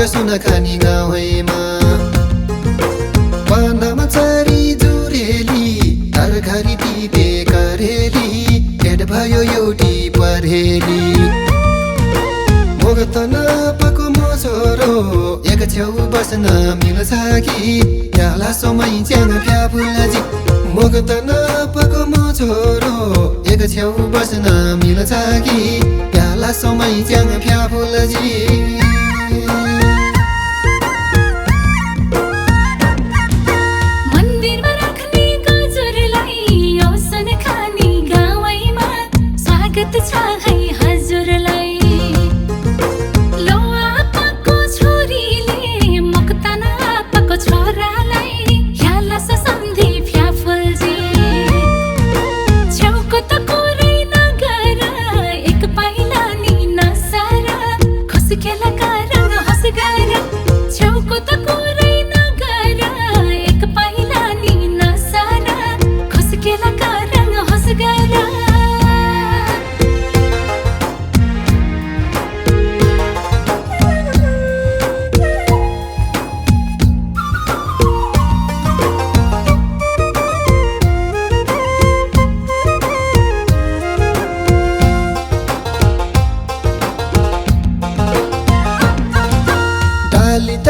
सुन खानी गाउँमा पानामा चरी जुरेली तरकारी टिपे करेली भेट भयो एउटी परेली मोग त नपाको म छोरो एक छेउ बस्न मिल्छ कि याला समय च्याङ फ्याफुलजी मोग त नपाको म छोरो एक छेउ बस्न मिल्छ कि याला समय च्याङ फ्याफुलजी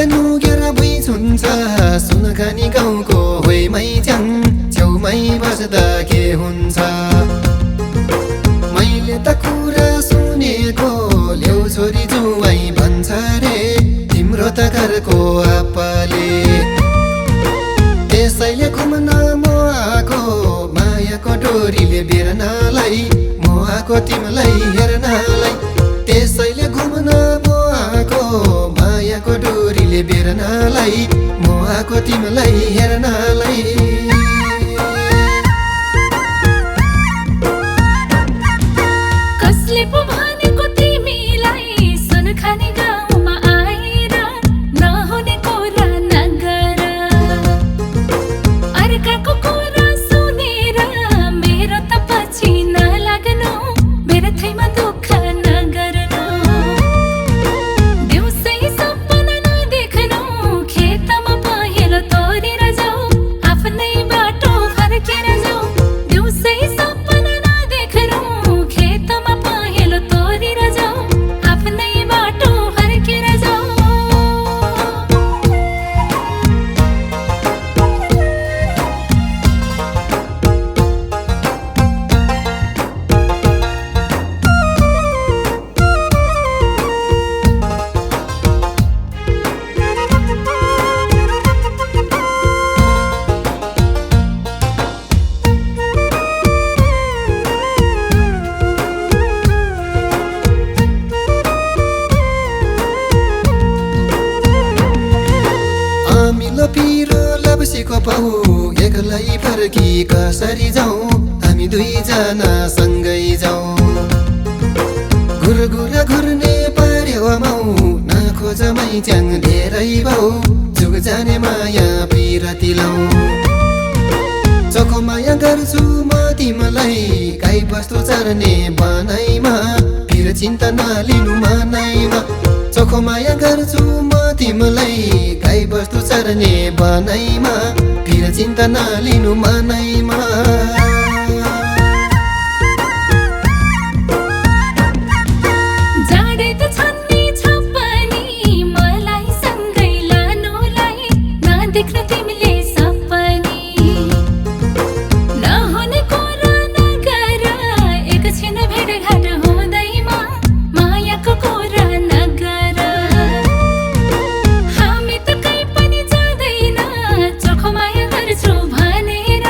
नुगेर भुइँ हुन्छ सुन खानी गाउँको होइमै च्याङ छेउमै बस्दा के हुन्छ मैले त कुरा सुनेको ल्याउ छोरी जुवाई भन्छ रे तिम्रो त घरको आप्पाले त्यसैले घुम्न म आएको मायाको डोरीले बेर्नलाई म आएको तिमीलाई हेर्नलाई त्यसैले घुम्न म आएको मायाको डोरीले बेर्नलाई म आएको तिमीलाई हेर्नलाई कसले पो भनेको तिमीलाई सुन खाने गाउँमा आएर नहुने कुरा नगर अर्काको कुरा सुनेर मेरो त पछि नलाग्नु मेरो थैमा दुःख नगर्नु दिउँसै सपना नदेख्नु खेतमा पहेँलो तोडेर जाऊ आफ्नै बाटो फर्केर जाऊ दिउँसै सपना नदेख्नु खेतमा पहेँलो तोडेर जाऊ आफ्नै बाटो फर्केर जाऊ पिरो लप्सीको पाउ एक्लै फर्की कसरी जाउँ हामी दुईजना सँगै जाउँ घुरघुर घुर्ने पर्यो माउ नखोजमै च्याङ धेरै भाउ जुग जाने माया पिरती लाउँ चोखो माया गर्छु म तिमीलाई गाई बस्तु चर्ने बनाइमा फिर चिन्ता नलिनु मनैमा चोखो माया गर्छु म तिमीलाई गाई बस्तु चर्ने बनाइमा फिर चिन्ता नलिनु मनैमा जाडै त छन्नी छ पनि मलाई सँगै लानुलाई नदेख्नु तिमीले सपनी नहुने कुरा नगर एकछिन भेटघाट हुँदैमा मायाको कुरा नगर हामी त कहीँ पनि जाँदैन चोखो माया गर्छु भनेर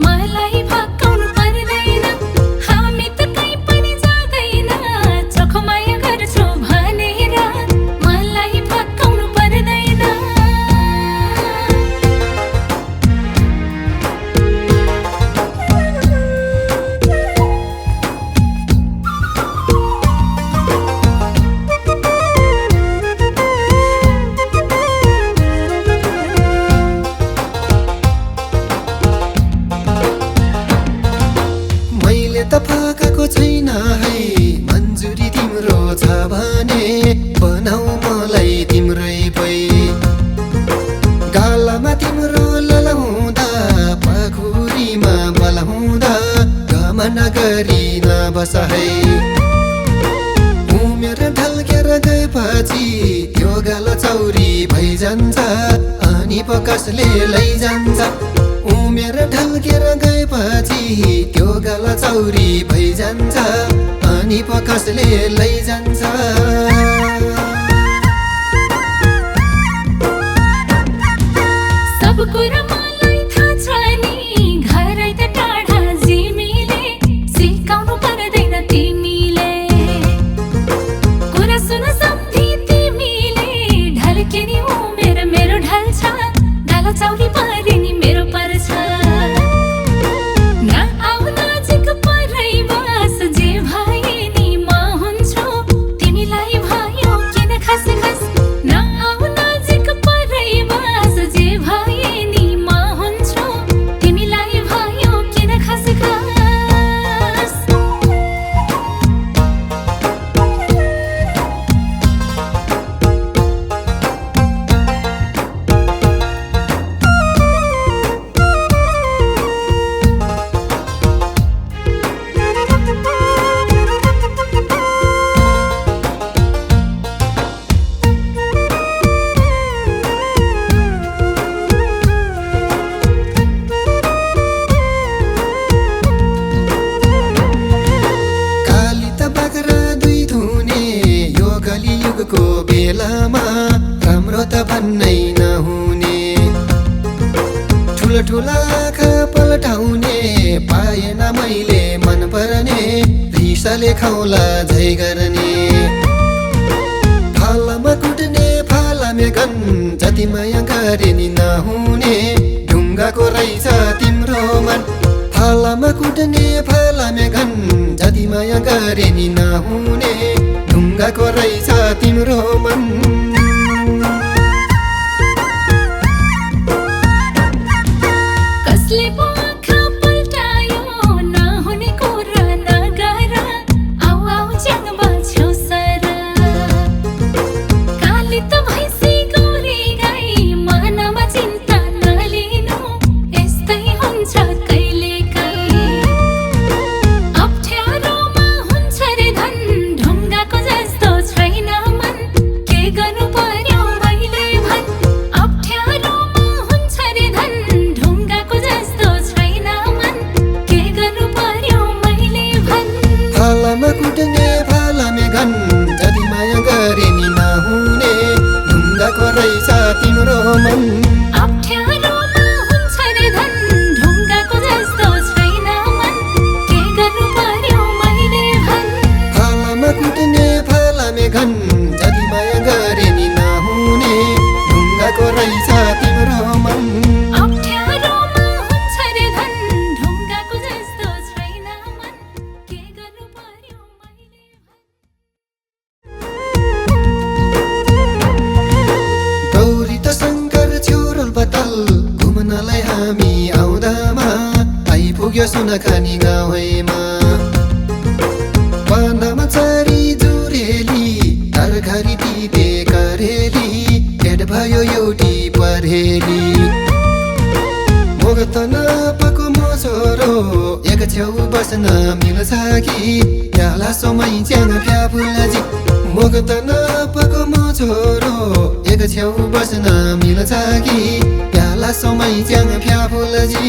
मलाई फकाउनु पर्दैन हामी त कहीँ पनि जाँदैन चोखो माया गर्छु भनेर मलाई फकाउनु पर्दैन मैले त फकाएको छैन है मन्जुरी तिम्रो छ भने बनाऊ मलाई तिम्रै बस है उमेर ढल्केर गएपछि त्यो गाल चौरी भइजान्छ अनि पो कसले लैजान्छ उमेर ढल्केर गएपछि त्यो गाल चौरी भइजान्छ अनि पो कसले लैजान्छ सब कुरा मलाई थाहा छ नि घरै त टाढा जिमीले सिकाउनु पर्दैन तिमीले कुरा सुन सम्झी तिमीले ढल्के नि उमेर मेरो ढल्छ गाल चौरी परे नि मेरो पर्छ न आउ नजिक परै बस जे भए नि म हुन्छु तिमीलाई भयो किन खस खस न आउ नजिक परै बस जे भए नि म हुन्छु तिमीलाई भयो किन खस खस को बेलामा राम्रो त भन्नै नहुने ठुला ठुला आँखा पल्टाउने पाएन मैले मन पर्ने रिसले खाउला झै गर्ने फालामा कुट्ने फालामे गन जति माया गरे नि नहुने ढुङ्गाको रहेछ तिम्रो मन फालामा कुट्ने फालामे गन जति माया गरे नि नहुने ढुङ्गाको रहेछ तिम्रो मन कसले पो आँखा पल्टायो नहुने कुरा नगर आउ आउ च्याङ्बा छेउ सर काली त भैँसी गौरी गाई मनमा चिन्ता नलिनु यस्तै हुन्छ कहिलेकाहीँ अप्ठ्यारोमा हुन्छ रे धन ढुङ्गाको जस्तो छैन मन के गर्नु पर्यो मैले भन अप्ठ्यारोमा हुन्छ रे धन ढुङ्गाको जस्तो छैन मन के गर्नु पर्यो मैले भन फालामा कुट्ने फालामे गन जति माया गरे नि नहुने ढुङ्गाको रहेछ तिम्रो मन अप्ठ्यारोमा हुन्छ रे धन ढुङ्गाको जस्तो छैन मन के गर्नु पर्यो मैले भन फालामा कुट्ने फालामे गन जति माया गरे नि नहुने ढुङ्गाको रहेछ तिम्रो मन अप्ठ्यारोमा हुन्छ रे धन ढुङ्गाको जस्तो छैन मन के गर्नु पर्यो मैले गौरी त शङ्कर छेउरोल बतल घुम्नलाई हामी आउँदामा आइपुग्यो सुनखानी गाउँमा पानामा चारी जुरेली तरकारी तिते करेली भेट भयो एउटी परेली मोग त नपाको म छोरो एक छेउ बस्न मिल्छ कि प्याला समय च्याङ फ्याफुलजी मोग त नपाको म छोरो एक छेउ बस्न मिल्छ कि प्याला समय च्याङ फ्याफुलजी